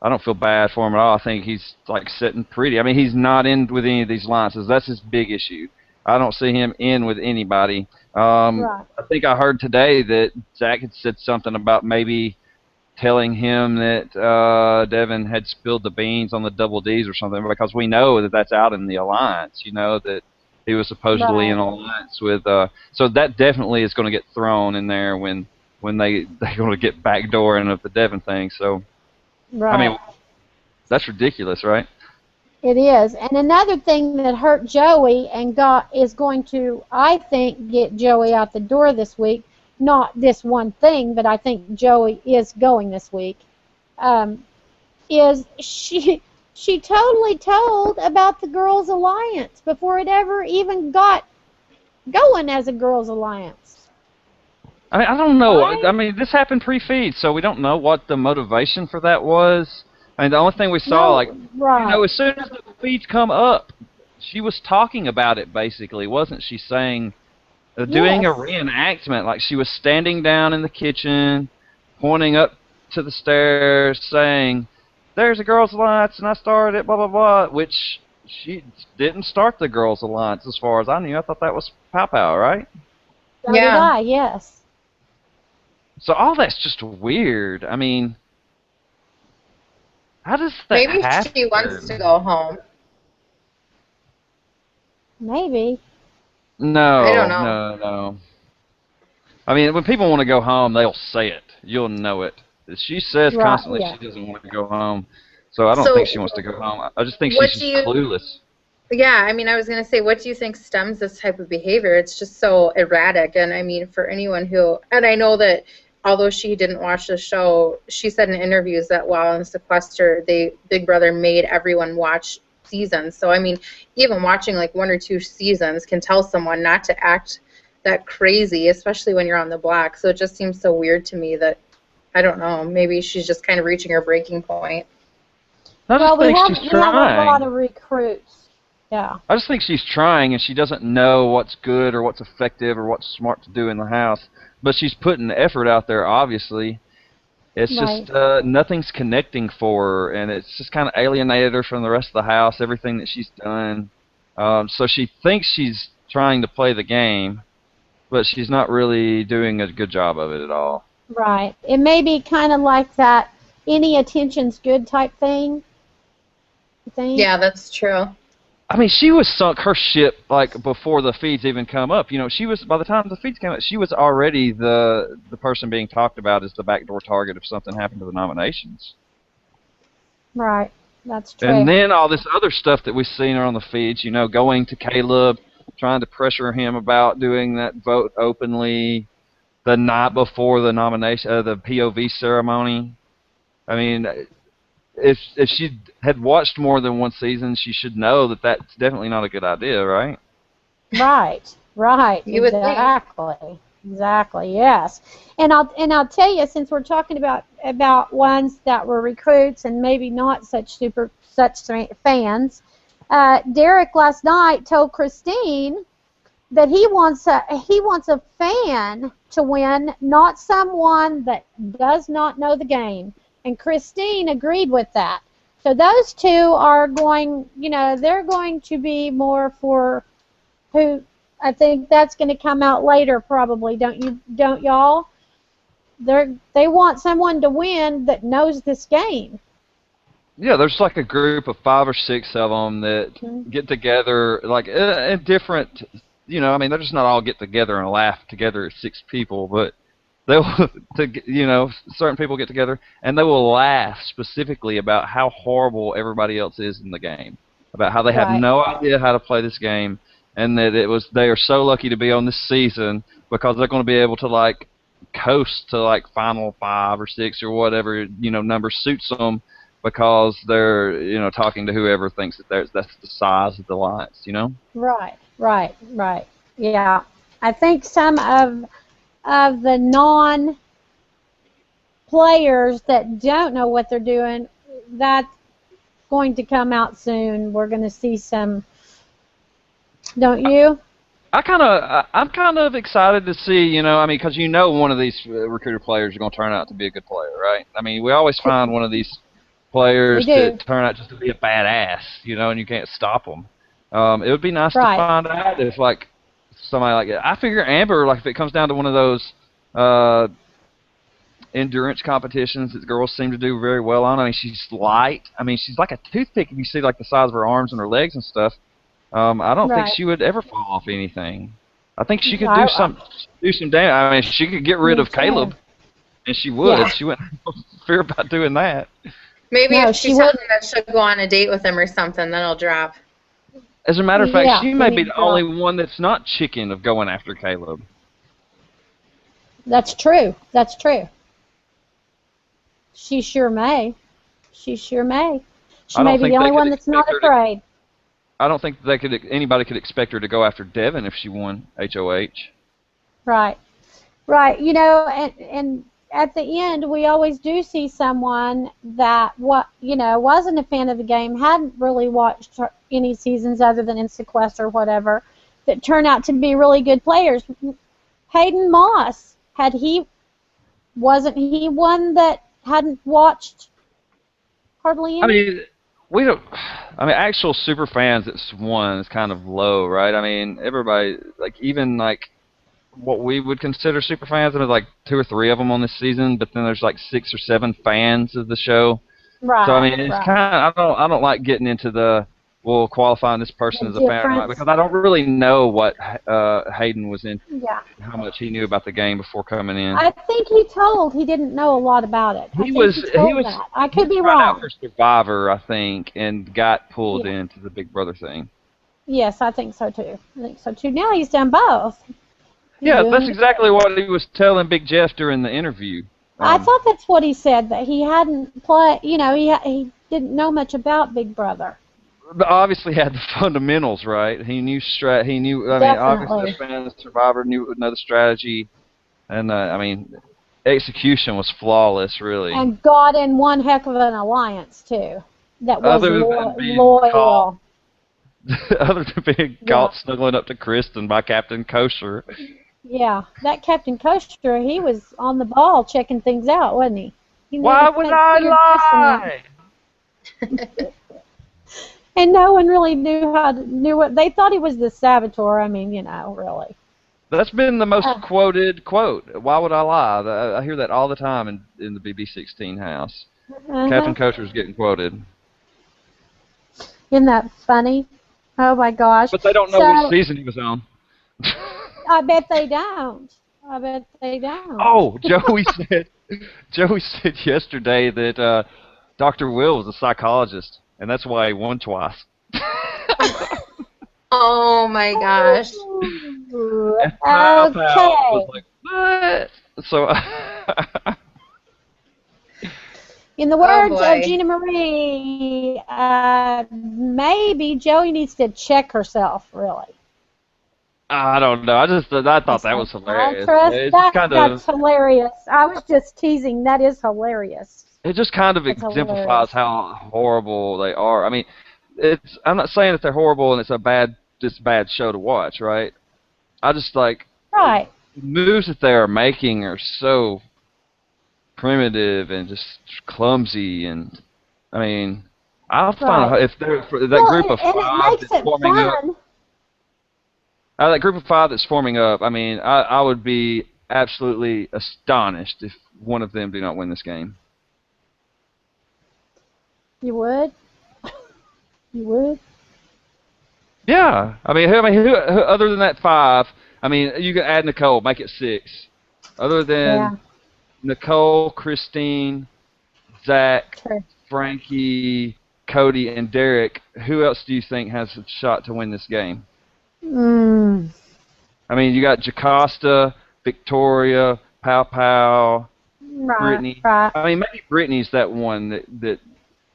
don't feel bad for him at all. I think he's like sitting pretty. I mean, he's not in with any of these alliances. That's his big issue. I don't see him in with anybody. Right. I think I heard today that Zach had said something about maybe telling him that Devin had spilled the beans on the Double D's or something, because we know that that's out in the alliance. You know that he was supposedly in Right. an alliance with. So that definitely is going to get thrown in there when they're going to get backdooring of the Devin thing. So Right. I mean, that's ridiculous, right? It is. And another thing that hurt Joey and is going to, I think, get Joey out the door this week, not this one thing, but I think Joey is going this week, is she totally told about the Girls Alliance before it ever even got going as a Girls Alliance. I mean, I don't know. Right? I mean, this happened pre-feed, so we don't know what the motivation for that was. I mean, the only thing we saw, No, like, right. you know, as soon as the feeds come up, she was talking about it, basically, wasn't she? Saying, doing a Yes. reenactment, like she was standing down in the kitchen, pointing up to the stairs, saying, "There's a Girls Alliance, and I started it, blah, blah, blah," which she didn't start the Girls Alliance, as far as I knew. I thought that was Pow Pow, right? So did I, yes. So all that's just weird. I mean, How does that Maybe happen? she wants to go home. Maybe. I don't No, know. no, no. I mean, when people want to go home, they'll say it. You'll know it. She says Right. constantly Yeah. she doesn't want to go home. So I don't think she So wants to go home. I just think she's what do just you, clueless. yeah, I mean, I was going to say, what do you think stems this type of behavior? It's just so erratic. And I mean, for anyone who, and I know that although she didn't watch the show, she said in interviews that while in sequester, Big Brother made everyone watch seasons. So, I mean, even watching like 1 or 2 seasons can tell someone not to act that crazy, especially when you're on the block. So it just seems so weird to me that, I don't know, maybe she's just kind of reaching her breaking point. I Well, just think she's we have a lot trying. of recruits. Yeah. I just think she's trying, and she doesn't know what's good or what's effective or what's smart to do in the house. But she's putting the effort out there, obviously. It's Right. just nothing's connecting for her, and it's just kind of alienated her from the rest of the house, everything that she's done. So she thinks she's trying to play the game, but she's not really doing a good job of it at all. Right. It may be kind of like that any attention's good type thing. You think? Yeah, that's true. I mean, she was sunk her ship like before the feeds even come up. You know, she was by the time the feeds came up, she was already the person being talked about as the backdoor target if something happened to the nominations. Right. That's true. And then all this other stuff that we've seen her on the feeds, you know, going to Caleb, trying to pressure him about doing that vote openly the night before the nomination, the POV ceremony. I mean, if she had watched more than one season, she should know that that's definitely not a good idea, right? Right. Right. You would think. Exactly. Exactly. Yes. And I'll tell you, since we're talking about ones that were recruits and maybe not such fans, Derek last night told Christine that he wants a fan to win, not someone that does not know the game. And Christine agreed with that. So those two are going, they're going to be more for who. I think that's going to come out later, probably. Don't y'all? They want someone to win that knows this game. Yeah, there's like a group of 5 or 6 of them that get together, like in different, I mean, they're just not all get together and laugh together as 6 people, but they'll, certain people get together and they will laugh specifically about how horrible everybody else is in the game, about how they have Right. no idea how to play this game, and that they are so lucky to be on this season because they're going to be able to like coast to like final 5 or 6 or whatever number suits them because they're talking to whoever thinks that that's the size of the alliance. Right. Right. Right. Yeah. I think some of the non-players that don't know what they're doing, that's going to come out soon. We're going to see some. Don't you? I'm kind of excited to see, I mean, because one of these recruiter players is going to turn out to be a good player, right? I mean, we always find one of these players that turn out just to be a badass, and you can't stop them. It would be nice to find out if, like, somebody like that. I figure Amber, like, if it comes down to one of those endurance competitions that girls seem to do very well on. I mean, she's light. I mean, she's like a toothpick if you see, like, the size of her arms and her legs and stuff. I don't think she would ever fall off anything. I think she could do some damage. I mean, she could get rid of Caleb, and she would. Yeah. She wouldn't fear about doing that. Maybe if she tells me that she'll go on a date with him or something, then it'll drop. As a matter of fact, she may be the only one that's not chicken of going after Caleb. That's true. That's true. She sure may. She sure may. She may be the only one that's not afraid. I don't think anybody could expect her to go after Devin if she won HOH. Right. Right. And at the end, we always do see someone that wasn't a fan of the game, hadn't really watched any seasons other than in Sequester or whatever, that turn out to be really good players. Hayden Moss, wasn't he one that hadn't watched hardly any? Actual super fans that's won is kind of low, right? I mean, everybody, even what we would consider super fans, there's 2 or 3 of them on this season, but then there's 6 or 7 fans of the show. So I Right, mean, it's right. kind of I don't like getting into the qualifying this person The as a fan or not difference. because I don't really know what Hayden was in, Yeah. how much he knew about the game before coming in. I think he didn't know a lot about it. I He think was he he told was that. I he could was be trying out wrong. for Survivor, I think, and got pulled Yeah. into the Big Brother thing. Yes, I think so too. I think so too. Now he's done both. He's Yeah, doing that's it. exactly what he was telling Big Jeff during the interview. I thought that's what he said, that he hadn't played, he didn't know much about Big Brother. But obviously had the fundamentals right. He knew He knew. I mean, obviously a Definitely. fan of Survivor knew another strategy, and I mean, execution was flawless, really. And got in one heck of an alliance too. That was Other than being caught, loyal. other than being Yeah. caught snuggling up to Kristen by Captain Kosher. Yeah. That Captain Kosher, he was on the ball checking things out, wasn't he? He knew Why to would figure Kristen out. I lie? And no one really knew what they thought he was the saboteur. I mean, really. That's been the most Uh, quoted quote. Why would I lie? I hear that all the time in the BB16 house. uh-huh. Captain Kosher's getting quoted. Isn't that funny? Oh my gosh. But they don't know which So season he was on. I bet they don't. I bet they don't. Oh, Joey said yesterday that Dr. Will was a psychologist, and that's why he won twice. Oh my gosh. And Pow Pow Okay. was like, what? So, In the Oh words of boy. Gina Marie, maybe Joey needs to check herself, really. I don't know. I thought that was I hilarious. trust It's that. kind of That's hilarious. I was just teasing. That is hilarious. it just kind of That's exemplifies hilarious. how horrible they are. I mean, I'm not saying that they're horrible and it's a bad show to watch, right? I just like Right. the moves that they are making are so primitive and just clumsy, and I mean, I'll find Right. if they're for that Well, group of and it five makes that's it forming up. fun. That group of five that's forming up. I mean, I would be absolutely astonished if one of them do not win this game. You would? You would? Yeah, I mean, who other than that five? I mean, you can add Nicole, make it six. Other Yeah. than Nicole, Christine, Zach, True. Frankie, Cody, and Derek, who else do you think has a shot to win this game? Mm. I mean, you got Jocasta, Victoria, Pow Pow, Right. Brittany. Right. I mean, maybe Brittany's that one that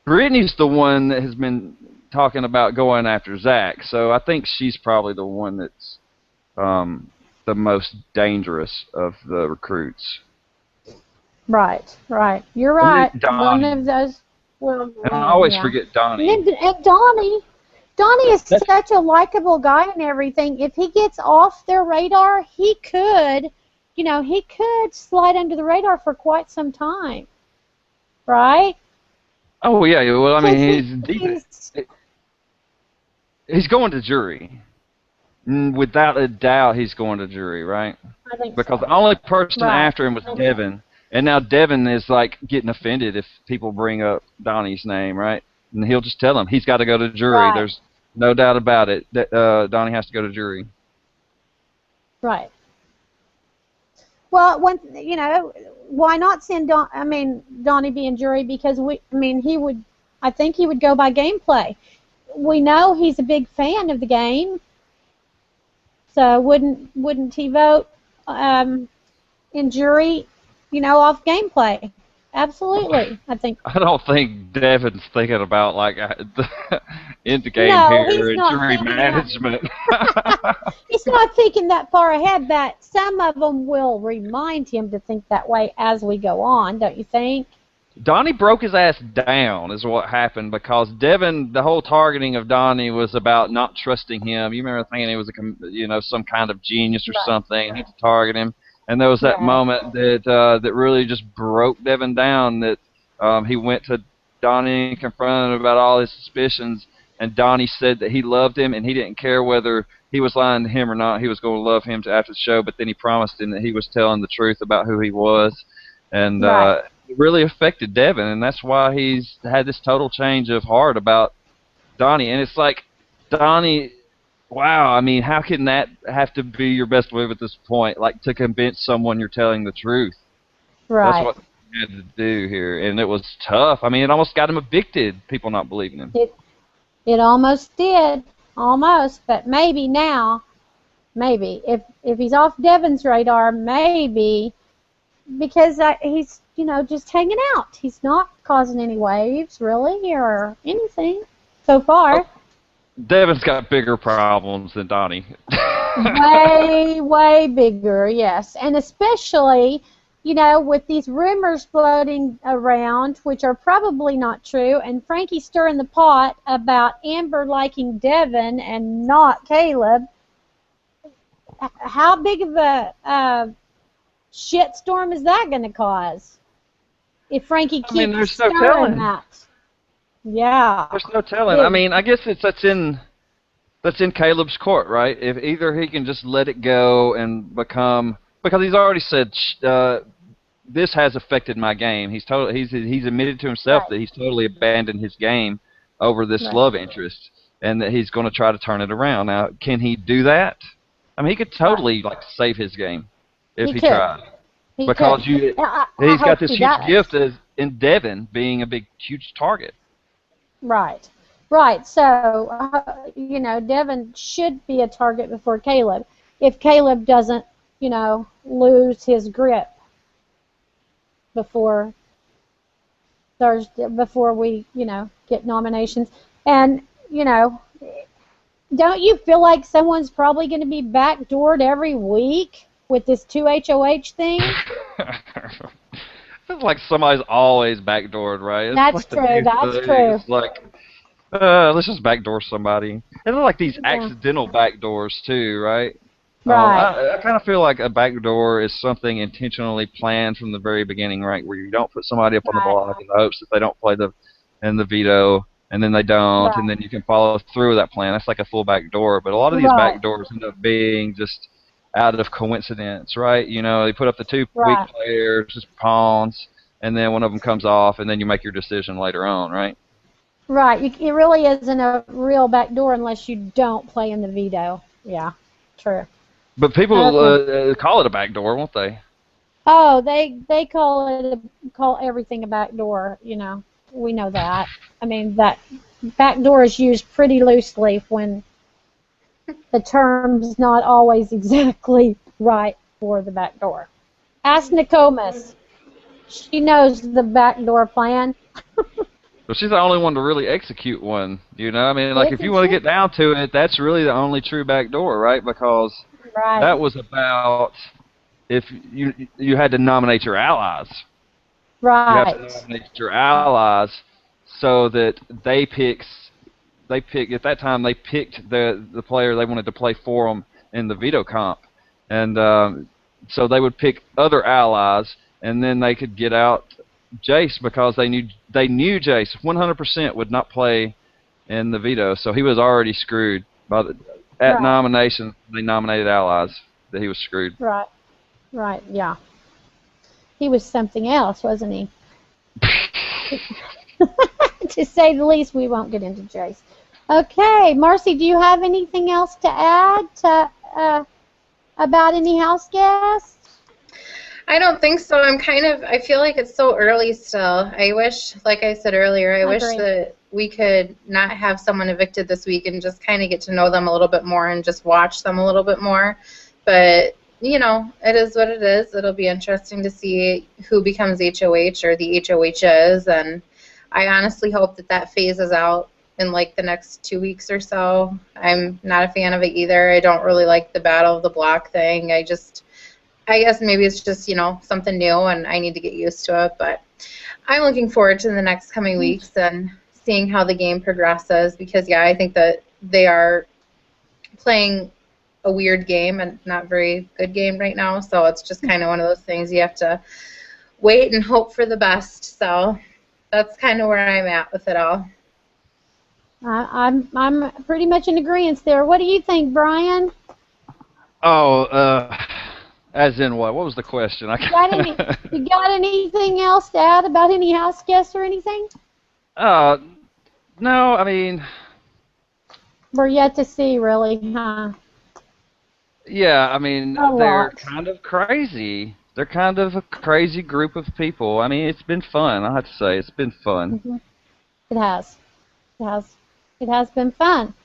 Brittany's the one that has been talking about going after Zach. So I think she's probably the one that's the most dangerous of the recruits. Right. Right. You're And right. then One Donnie. of those will And I win. always Yeah. forget Donnie. And Donnie. Donnie is That's, such a likable guy and everything. If he gets off their radar, he could, he could slide under the radar for quite some time, right? oh yeah, well I Because mean he's going to jury. Without a doubt, he's going to jury, right? I think Because so. the only person Right. after him was Devin, and now Devin is like getting offended if people bring up Donnie's name, right? And he'll just tell them he's got to go to jury. Right. There's no doubt about it that Donnie has to go to jury. Right. Well, why not send Donnie be in jury? Because I think he would go by gameplay. We know he's a big fan of the game, so wouldn't he vote in jury, off gameplay? Absolutely, I think. I don't think Devin's thinking about like end the game No, he's here and not jury thinking that. management. He's not thinking that far ahead, but some of them will remind him to think that way as we go on, don't you think? Donnie broke his ass down is what happened because Devin, the whole targeting of Donnie was about not trusting him. You remember thinking he was some kind of genius or something and he had to target him. And there was that Right. moment that really just broke Devin down, that he went to Donnie and confronted him about all his suspicions, and Donnie said that he loved him and he didn't care whether he was lying to him or not. He was going to love him after the show, but then he promised him that he was telling the truth about who he was. And Right. really affected Devin, and that's why he's had this total change of heart about Donnie. And it's like, Donnie, wow, I mean, how can that have to be your best move at this point? Like, to convince someone you're telling the truth. That's Right. what he had to do here, and it was tough. I mean, it almost got him evicted, people not believing him. It almost did. Almost. But maybe now, maybe. If he's off Devin's radar, maybe. Because he's, just hanging out. He's not causing any waves, really, or anything so far. Devin's got bigger problems than Donnie. Way, way bigger, yes. And especially, with these rumors floating around, which are probably not true, and Frankie stirring the pot about Amber liking Devin and not Caleb, how big of a shitstorm is that going to cause? If Frankie keeps stirring that. Yeah. There's no telling. I mean, I guess that's in Caleb's court, right? If either he can just let it go and become, because he's already said this has affected my game. He's admitted to himself that he's totally abandoned his game over this love interest, and that he's going to try to turn it around. Now, can he do that? I mean, he could totally save his game if he tried. Because he's got this huge gift in Devin being a huge target. Right. Right. So, Devin should be a target before Caleb. If Caleb doesn't, lose his grip before Thursday, before we, get nominations. And, don't you feel like someone's probably going to be backdoored every week with this 2 HOH thing? It's like somebody's always backdoored, right? It's that's true. That's true. It's like, let's just backdoor somebody. And they're like these accidental backdoors too, right? Right. I kind of feel like a backdoor is something intentionally planned from the very beginning, right? Where you don't put somebody up on the block in the hopes that they don't play the veto, and then they don't, and then you can follow through with that plan. That's like a full backdoor. But a lot of these backdoors end up being just out of coincidence, right? They put up the two weak players, just pawns, and then one of them comes off, and then you make your decision later on, right? Right. It really isn't a real backdoor unless you don't play in the veto. Yeah, true. But people call it a backdoor, won't they? Oh, they call everything a backdoor. We know that. I mean, that backdoor is used pretty loosely when the term's not always exactly right for the back door. Ask Nokomis. She knows the backdoor plan. But she's the only one to really execute one, I mean, like, if you want to get down to it, that's really the only true backdoor, right? Because that was about if you had to nominate your allies. Right. You have to nominate your allies so that they picked at that time they picked the player they wanted to play for them in the veto comp, and so they would pick other allies, and then they could get out Jace because they knew Jace 100% would not play in the veto, so he was already screwed. At nomination, they nominated allies that he was screwed. Right. Right. Yeah. He was something else, wasn't he? To say the least, we won't get into Jace. Okay, Marcy, do you have anything else to add about any house guests? I don't think so. I feel like it's so early still. I wish, like I said earlier, I wish that we could not have someone evicted this week and just kind of get to know them a little bit more and just watch them a little bit more. But, it is what it is. It'll be interesting to see who becomes HOH or the HOHs, and I honestly hope that phases out in like the next 2 weeks or so. I'm not a fan of it either. I don't really like the battle of the block thing. I guess maybe it's just, something new and I need to get used to it. But I'm looking forward to the next coming weeks and seeing how the game progresses because, I think that they are playing a weird game and not very good game right now. So it's just kind of one of those things you have to wait and hope for the best. So that's kind of where I'm at with it all. I'm pretty much in agreement there. What do you think, Brian? Oh, As in what? What was the question? You got anything else to add about any house guests or anything? No, I mean, We're yet to see, really, huh? yeah, I mean, A they're lot. kind of crazy. They're kind of a crazy group of people. I mean, it's been fun. I have to say, it's been fun. Hmm. It has. It has. It has been fun.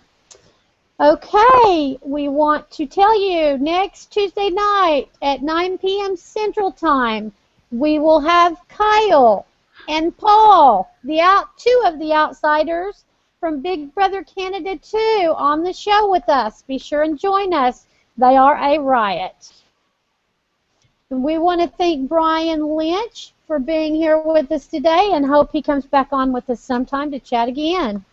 Okay, we want to tell you next Tuesday night at 9 p.m. Central Time, we will have Kyle and Paul, two of the outsiders from Big Brother Canada 2, on the show with us. Be sure and join us. They are a riot. We want to thank Brian Lynch for being here with us today and hope he comes back on with us sometime to chat again.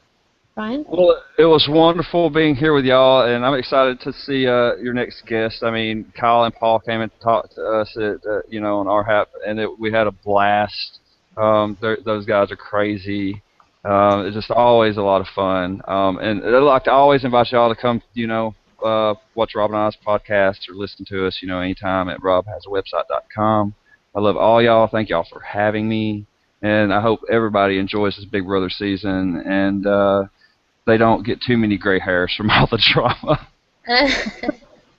Brian? Well, it was wonderful being here with y'all, and I'm excited to see your next guest. I mean, Kyle and Paul came and talked to us at, on our HAP, and we had a blast. Those guys are crazy. It's just always a lot of fun. And I'd like to always invite y'all to come, watch Rob and I's podcast or listen to us, anytime at robhasawebsite.com. I love all y'all. Thank y'all for having me. And I hope everybody enjoys this Big Brother season and they don't get too many gray hairs from all the drama. I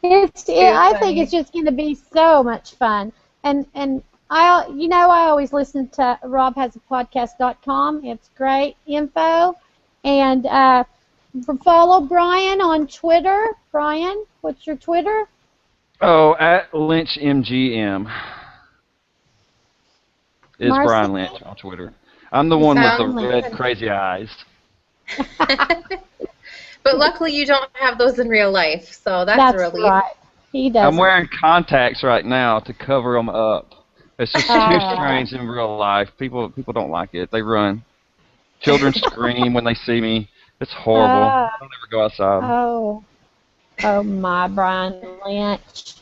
think it's just going to be so much fun. And I always listen to robhasapodcast.com. It's great info. And follow Brian on Twitter. Brian, what's your Twitter? Oh, at LynchMGM. It's Marcy? Brian Lynch on Twitter. I'm the one with the red crazy eyes. But luckily you don't have those in real life, so that's a relief. Right. He does. I'm wearing contacts right now to cover them up. It's just too strange in real life. People don't like it. They run. Children scream when they see me. It's horrible. I don't ever go outside. Oh my, Brian Lynch.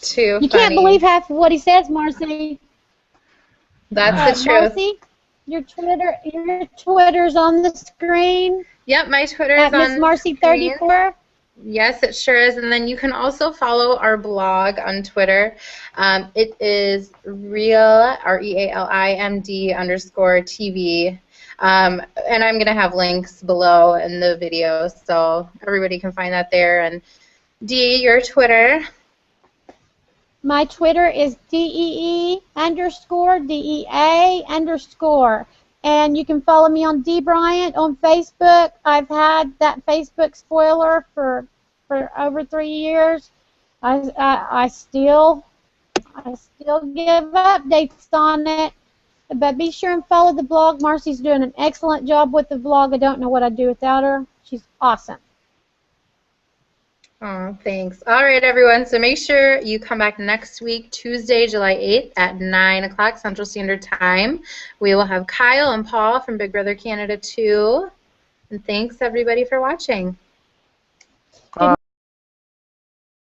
Too You funny. can't believe half of what he says, Marcy. That's the truth. Marcy, your Twitter's on the screen. Yep, my Twitter is on Miss Marcy 34. Yes, it sure is. And then you can also follow our blog on Twitter. It is real, REALIMD_TV. And I'm going to have links below in the video, so everybody can find that there. And Dee, your Twitter? My Twitter is DEE_DEA_. And you can follow me on D Bryant on Facebook. I've had that Facebook spoiler for over 3 years. I still give updates on it. But be sure and follow the blog. Marcy's doing an excellent job with the blog. I don't know what I'd do without her. She's awesome. Oh, thanks. All right, everyone. So make sure you come back next week, Tuesday, July 8th at 9 o'clock Central Standard Time. We will have Kyle and Paul from Big Brother Canada 2. And thanks, everybody, for watching.